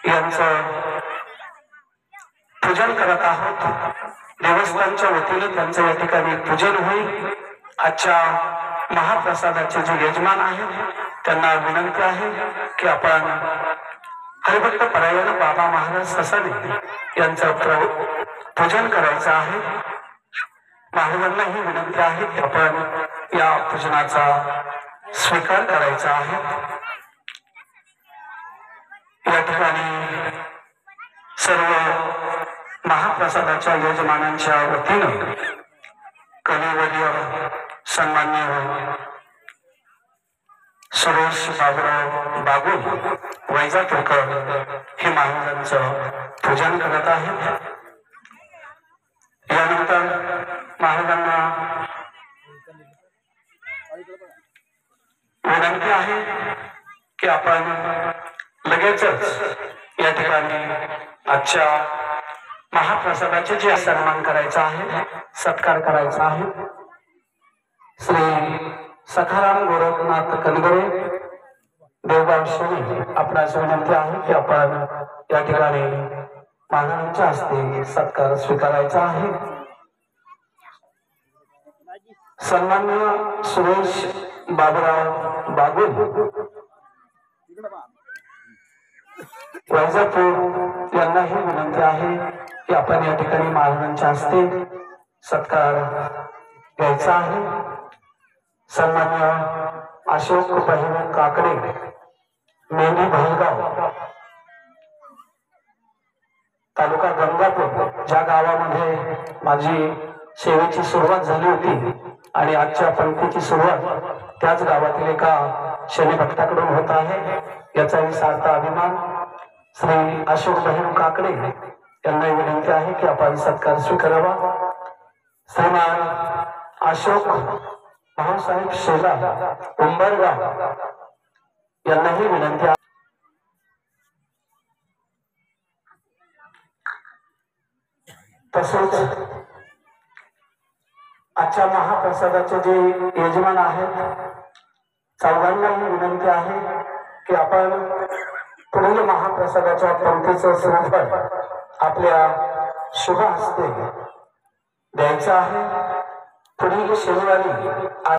यांचं पूजन करत आहोत। देवस्थानच्या वतीने त्यांचं या ठिकाणी पूजन होईल। आजच्या महाप्रसादाचे जे यजमान आहेत त्यांना विनंती आहे की आपण हरिभक्त परायण बाबा महाराज ससाणे यांचं पूजन करायचं आहे। महाराजांना ही विनंती आहे की आपण या पूजनाचा स्वीकार करायचा आहे। या ठिकाणी सर्व महाप्रसादाच्या यजमानांच्या वतीनं कलिवर्य सन्मान्य सुरेश बाबूराव बागुल वैजापूरकर हे महाराजांचं पूजन करत आहेत। यानंतर महाराजांना विनंती आहे की आपण लगेचच या ठिकाणी आजच्या महाप्रसादाचे जे सन्मान करायचा आहे, सत्कार करायचा आहे। श्री सखाराम गोरखनाथ कनगरे देवगाव शिवणी आपणास विनंती आहे की आपण या ठिकाणी महाराजांच्या हस्ते सत्कार स्वीकारायचा आहे। सन्माननीय सुरेश बाबूराव बागुल वैजापूर यांनाही विनंती आहे की आपण या ठिकाणी महाराजांच्या हस्ते सत्कार घ्यायचा आहे। सन्मान्य अशोक बहिण काकडे मेंढी भलगाव तालुका गंगापूर ज्या गावामध्ये माझी सेवेची सुरुवात झाली होती आणि आजच्या पंक्तीची सुरुवात त्याच गावातील एका शनी भक्ताकडून होत आहे, याचा सार्थ अभिमान श्री अशोक बहिण काकडे यांना विनंती आहे की आपण सत्कार स्वीकारावा। श्रीमान अशोक भाऊसाहेब शेला उंबरगाव यांनाही विनंती आहे। तसेच आजच्या महाप्रसादाचे जे यजमान आहेत चौघांनाही विनंती आहे की आपण पुढील महाप्रसादाच्या पंक्तीचं श्रीफळ आपल्या शुभ हस्ते द्यायचं आहे। पुढील शनिवारी